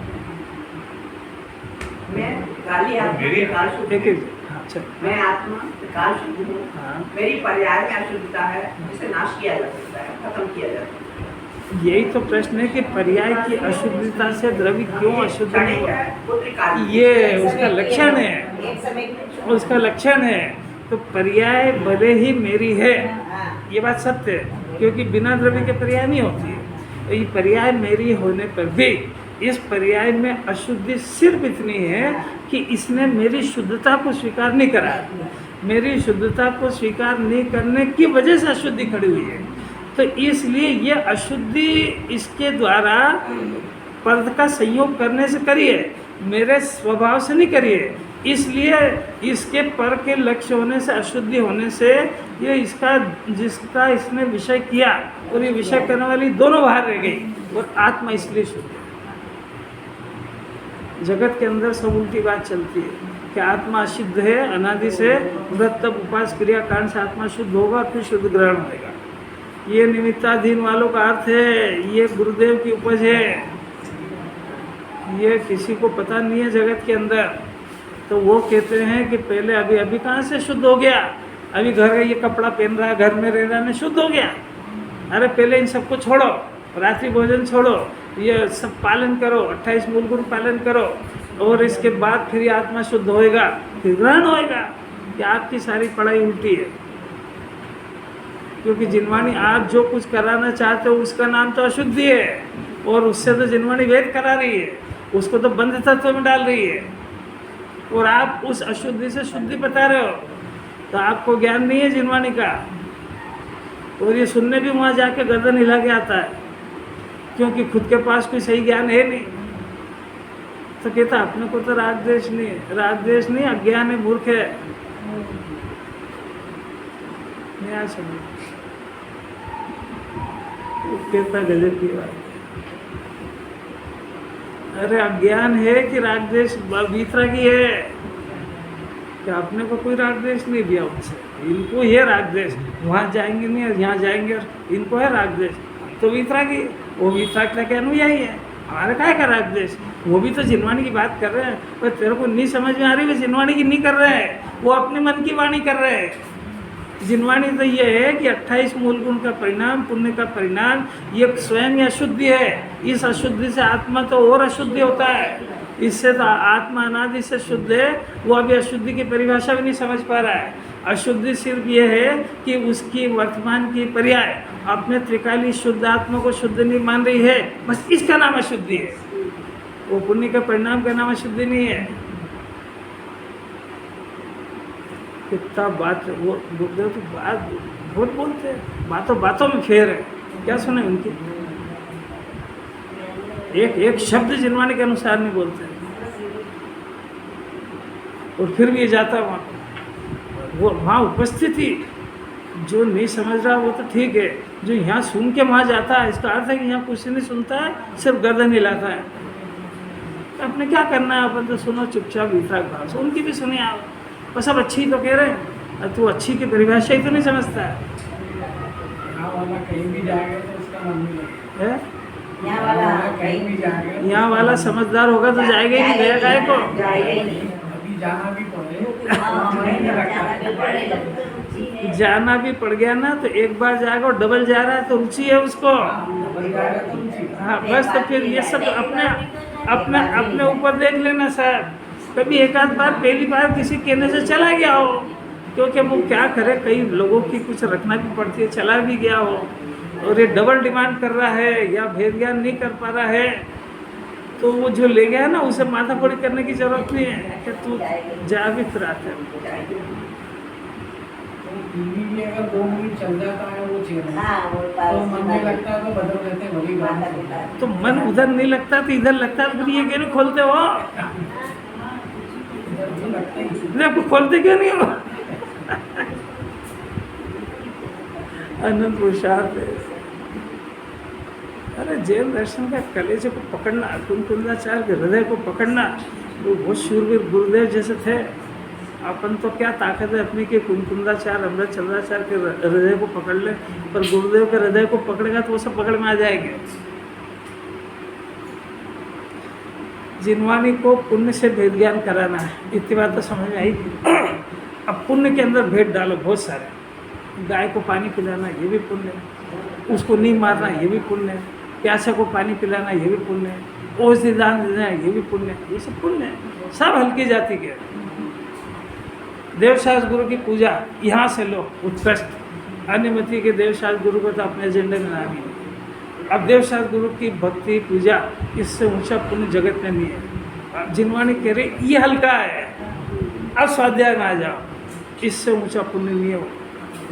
मैं काली आत्मा मेरी काल शुद्ध एक हूँ। एक हाँ, अच्छा मैं आत्मा काल शुद्ध हूँ। हाँ। मेरी पर्याय में अशुद्धता है, जिसे नाश किया जा सकता है, खत्म किया जा सकता है। यही तो प्रश्न है कि पर्याय की अशुद्धता से द्रव्य क्यों अशुद्ध नहीं क्षणिक हुआ? है, पुत्री काल। ये उसका लक्षण है, उसका लक्षण है। तो पर्याय भले ही मेरी है, ये बात सत्य है, क्योंकि बिना द्रव्य के पर्याय नहीं होती है। तो ये पर्याय मेरी होने पर भी इस पर्याय में अशुद्धि सिर्फ इतनी है कि इसने मेरी शुद्धता को स्वीकार नहीं करा। मेरी शुद्धता को स्वीकार नहीं करने की वजह से अशुद्धि खड़ी हुई है। तो इसलिए ये अशुद्धि इसके द्वारा पर्द का संयोग करने से करी है, मेरे स्वभाव से नहीं करी है। इसलिए इसके पर के लक्ष्य होने से, अशुद्धि होने से, ये इसका जिसका इसने विषय किया और ये विषय करने वाली दोनों बाहर रह गई, और आत्मा इसलिए शुद्ध है। जगत के अंदर सब उल्टी बात चलती है कि आत्मा अशुद्ध है अनादि से, व्रत तप उपास क्रिया कांड से आत्मा शुद्ध होगा, फिर शुद्ध ग्रहण होगा। ये निमित्ताधीन वालों का अर्थ है, ये गुरुदेव की उपज है, ये किसी को पता नहीं है जगत के अंदर। तो वो कहते हैं कि पहले अभी कहाँ से शुद्ध हो गया, अभी घर ये कपड़ा पहन रहा है, घर में रह रहा है, शुद्ध हो गया। अरे पहले इन सबको छोड़ो, रात्रि भोजन छोड़ो, ये सब पालन करो, 28 मूल गुण पालन करो, और इसके बाद फिर ये आत्मा शुद्ध होएगा, फिर ग्रहण होएगा। कि आपकी सारी पढ़ाई उल्टी है, क्योंकि जिनवाणी आप जो कुछ कराना चाहते हो उसका नाम तो अशुद्धि है, और उससे तो जिनवाणी वेद करा रही है, उसको तो बंध तत्व में डाल रही है, और आप उस अशुद्धि से शुद्धि बता रहे हो। तो आपको ज्ञान नहीं है जिनवाणी का, और ये सुनने भी वहाँ जाके गर्दन हिला के आता है, क्योंकि खुद के पास कोई सही ज्ञान है नहीं। तो कहता अपने को तो राग द्वेष नहीं है, राग द्वेष नहीं, अज्ञान है, मूर्ख है। नहीं आ समझ, कहता गजब की बात। अरे अज्ञान है कि राग द्वेष वीतरागी है, कि अपने को कोई राग द्वेष नहीं दिया उनसे, इनको ये राग द्वेष, वहाँ जाएंगे नहीं और यहाँ जाएंगे और इनको है राग द्वेष, तो वीतरागी, वो वीतराग के अनुयायी है। हमारे काय का राग द्वेष, वो भी तो जिनवाणी की बात कर रहे हैं, पर तेरे को नहीं समझ में आ रही, वो जिनवाणी की नहीं कर रहे हैं, वो अपने मन की वाणी कर रहे हैं। जिनवाणी तो ये है कि 28 मूल गुण का परिणाम, पुण्य का परिणाम, ये स्वयं अशुद्धि है। इस अशुद्धि से आत्मा तो और अशुद्धि होता है, इससे तो आत्मा अनादि से शुद्ध है, वो अभी अशुद्धि की परिभाषा भी नहीं समझ पा रहा है। अशुद्धि सिर्फ ये है कि उसकी वर्तमान की पर्याय अपने त्रिकाली शुद्ध आत्मा को शुद्ध नहीं मान रही है, बस इसका नाम अशुद्धि है। वो पुण्य का परिणाम का नाम अशुद्धि नहीं है। कितना बात, वो गुरुदेव तो बात बहुत बोलते हैं, बातों बातों में फेर है, क्या सुने उनकी, एक शब्द जिनवाणी के अनुसार नहीं बोलते, और फिर भी ये जाता है वहाँ, वो वहाँ उपस्थिति जो नहीं समझ रहा वो तो ठीक है, जो यहाँ सुन के वहाँ जाता है, इसका अर्थ है कि यहाँ कुछ नहीं सुनता है, सिर्फ गर्दन हिलाता है। तो अपने क्या करना है, अपन तो सुनो चुपचाप वितराग भाव से, उनकी भी सुनिए आप, बस सब अच्छी तो कह रहे हैं, और तू अच्छी की परिभाषा ही तो नहीं समझता है। यहाँ वाला कहीं भी जाएगा तो उसका मन नहीं लगेगा। है? यहाँ वाला कहीं भी जाएंगे यहाँ वाला समझदार होगा तो जाएगा ही नहीं, गया गाय को। जाएगा ही नहीं। अभी जाना भी पड़े हाँ, महीने लगता जाना है। भी पड़ेगा। जाना भी पड़ गया ना तो एक बार जाएगा और डबल जा रहा है तो रुचि है उसको। डबल जाएगा तो रुचि। हाँ बस, तो फिर ये सब अपने अपने अपने ऊपर देख लेना साहब। कभी एक आध बार पहली बार किसी कहने से चला गया हो, क्योंकि वो क्या करे, कई लोगों की कुछ रखना भी पड़ती है, चला भी गया हो और ये डबल डिमांड कर रहा है या भेद ज्ञान नहीं कर पा रहा है, तो वो जो ले गया है ना उसे माथापड़ी करने की जरूरत नहीं है कि तू जा भी फिर आते। टीवी भी अगर 2 मिनट चल जाता है वो चैनल हाँ, वो तो मन नहीं लगता है तो बदल देते हैं, वही बात माता है। पिता। तो मन उधर नहीं लगता तो इधर लगता है, तो फिर ये क्यों नहीं खोलते हो? इधर भी लगता ही नहीं, आपको खोलते क्यों नहीं हो? अनंत पुरुषार्थ है। अरे जैन दर्शन का कलेजे को पकड़ना, कुंकुंदाचार्य के हृदय को पकड़ना, वो बहुत शूरवीर गुरुदेव जैसे थे। अपन तो क्या ताकत है अपनी कि कुंकुंदाचार्य अमृत चंद्राचार्य के हृदय को पकड़ ले, पर गुरुदेव के हृदय को पकड़ेगा तो वो सब पकड़ में आ जाएंगे। जिनवानी को पुण्य से भेद ज्ञान कराना है, इतनी बात तो समझ में आई। अब पुण्य के अंदर भेद डालो बहुत सारे। गाय को पानी पिलाना ये भी पुण्य है, उसको नहीं मारना ये भी पुण्य है, प्यासे को पानी पिलाना ये भी पुण्य है, औषधि दान देना ये भी पुण्य है, ये सब पुण्य है, सब हल्की जाति के। देवशास्त्र गुरु की पूजा यहाँ से लो उत्कृष्ट, अन्यमति के देवशास्त्र गुरु को तो अपने एजेंडे में लानी है। अब देवशास्त्र गुरु की भक्ति पूजा इससे ऊंचा पुण्य जगत में नहीं है। अब जिनवानी कह रहे ये हल्का है, अब स्वाध्याय में आ जाओ, इससे ऊंचा पुण्य नहीं है।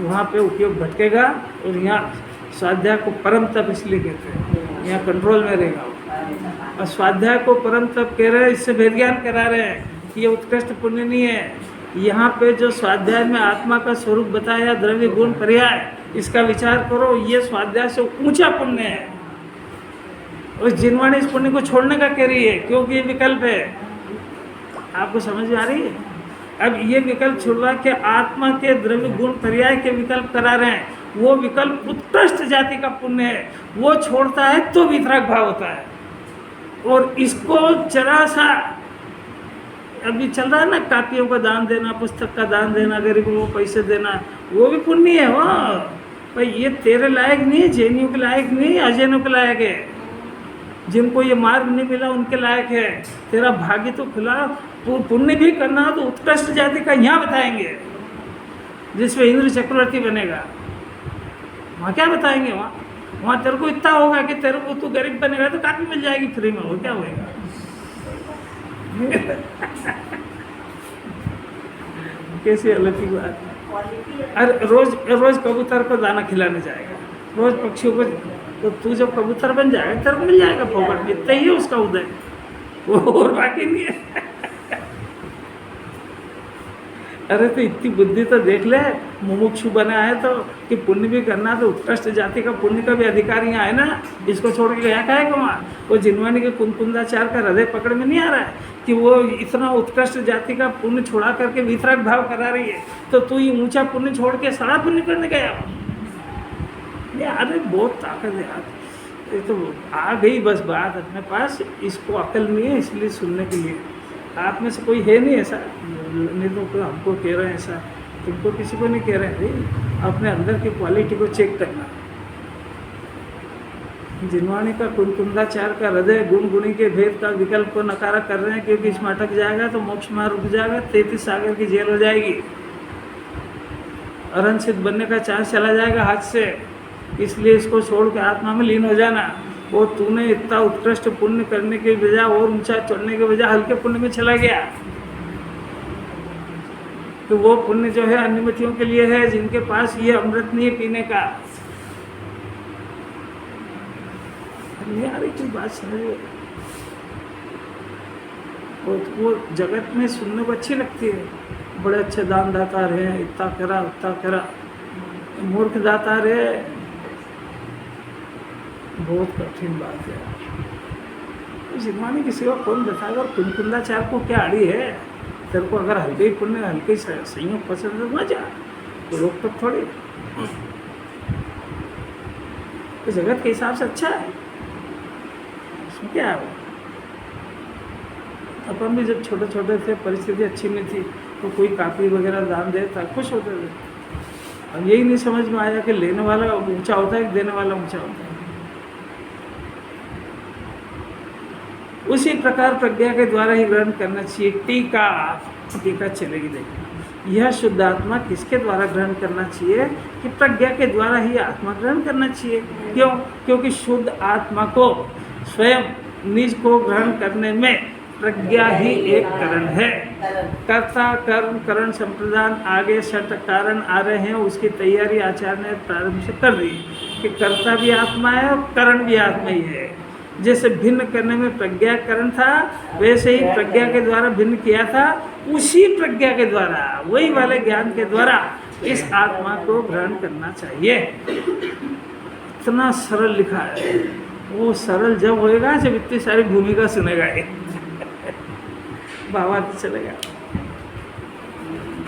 वहाँ पे उपयोग भटकेगा और यहाँ स्वाध्याय को परम तप इसलिए कहते हैं, यहाँ कंट्रोल में रहेगा। और स्वाध्याय को परम तप कह रहे हैं, इससे भेद ज्ञान करा रहे हैं कि ये उत्कृष्ट पुण्य नहीं है। यहाँ पे जो स्वाध्याय में आत्मा का स्वरूप बताया, द्रव्य गुण पर्याय, इसका विचार करो, ये स्वाध्याय से ऊंचा पुण्य है। और जिनवाणी इस पुण्य को छोड़ने का कह रही है क्योंकि ये विकल्प है। आपको समझ में आ रही है? अब ये विकल्प छुड़वा के आत्मा के द्रव्य गुण पर्याय के विकल्प करा रहे हैं, वो विकल्प उत्कृष्ट जाति का पुण्य है। वो छोड़ता है तो वितराग भाव होता है। और इसको जरा सा अभी चल रहा है ना, कापियों का दान देना, पुस्तक का दान देना, गरीबों को पैसे देना, वो भी पुण्य है। वो भाई ये तेरे लायक नहीं है, जैनियों के लायक नहीं, अजैनियों के लायक है। जिनको ये मार्ग नहीं मिला उनके लायक है। तेरा भाग्य तो खुला, पुण्य भी करना तो उत्कृष्ट जाति का यहाँ बताएंगे, जिसमें इंद्र चक्रवर्ती बनेगा। वहाँ क्या बताएंगे? वहाँ तेरे को इतना होगा कि तेरे को तू गरीब बनेगा तो काफी मिल जाएगी फ्री में, वो क्या होएगा? कैसी अलग की बात है। अरे रोज रोज कबूतर को दाना खिलाने जाएगा, रोज पक्षियों को, तो तू जब कबूतर बन जाएगा तेरे को मिल जाएगा फोकट में। इतना ही है उसका उदय, वो और बाकी नहीं है। अरे तो इतनी बुद्धि तो देख ले, मुमुक्षु बना है तो कि पुण्य भी करना, तो उत्कृष्ट जाति का पुण्य का भी अधिकार यहाँ है ना। इसको छोड़ के गया काहे को वहाँ? वो जिनवानी के कुंकुंदाचार का हृदय पकड़ में नहीं आ रहा है कि वो इतना उत्कृष्ट जाति का पुण्य छोड़ा करके वितराग भाव करा रही है, तो तू ये ऊंचा पुण्य छोड़ के सड़ा पुण्य करने गया। अरे बहुत ताकत है यार, ये तो आ गई बस बात अपने पास। इसको अकल नहीं है इसलिए सुनने के लिए। आप में से कोई है नहीं ऐसा, नहीं तो कोई हमको कह रहे हैं ऐसा, तुमको किसी को नहीं कह रहे हैं। भाई अपने अंदर की क्वालिटी को चेक करना। जिनवाणी का कुंकुंदाचार का हृदय गुण गुणी के भेद का विकल्प को नकारा कर रहे हैं, क्योंकि इसमें अटक जाएगा तो मोक्ष में रुक जाएगा, 33 सागर की जेल हो जाएगी, अरनसिद्ध बनने का चांस चला जाएगा हाथ से। इसलिए इसको छोड़ के आत्मा में लीन हो जाना। वो तूने इतना उत्कृष्ट पुण्य करने के बजाय और ऊंचा चढ़ने के बजाय हल्के पुण्य में चला गया, तो वो पुण्य जो है अन्यमतियों के लिए है, जिनके पास ये अमृत नहीं है पीने का। नहीं आ रही कोई बात समझ? वो जगत में सुनने को अच्छी लगती है, बड़े अच्छे दान दाता रहे, इतना करा उतना करा। मूर्ख दाता रहे, बहुत कठिन बात है। जिनवानी की सेवा कौन बताएगा? और कुंकुंदाचार को क्या अड़ी है? तेरे को अगर हल्के पुण्य हल्के संयोग पसंद है मत जा, तो रोक टोक थोड़ी। तो जगत के हिसाब से अच्छा है, इसमें क्या है? अपन भी जब छोटे छोटे थे, परिस्थिति अच्छी नहीं थी, तो कोई कापी वगैरह दान देता, खुश होते थे। अब यही नहीं समझ में आया कि लेने वाला ऊंचा होता है कि देने वाला ऊंचा होता है। उसी प्रकार प्रज्ञा के द्वारा ही ग्रहण करना चाहिए। टीका चलेगी देखो। यह शुद्ध आत्मा किसके द्वारा ग्रहण करना चाहिए? कि प्रज्ञा के द्वारा ही आत्मा ग्रहण करना चाहिए। क्यों? क्योंकि शुद्ध आत्मा को स्वयं निज को ग्रहण करने में प्रज्ञा ही एक कारण है। कर्ता कर्म करण संप्रदान आगे षट कारण आ रहे हैं, उसकी तैयारी आचार्य ने प्रारंभ से कर दी कि कर्ता भी आत्मा है और करण भी आत्मा ही है। जैसे भिन्न करने में प्रज्ञा करण था, वैसे ही प्रज्ञा के द्वारा भिन्न किया था। उसी प्रज्ञा के द्वारा, वही वाले ज्ञान के द्वारा इस आत्मा को ग्रहण करना चाहिए। इतना सरल लिखा है। वो सरल जब होएगा जब इतनी सारी भूमिका सुनेगा, भावार्थ चलेगा।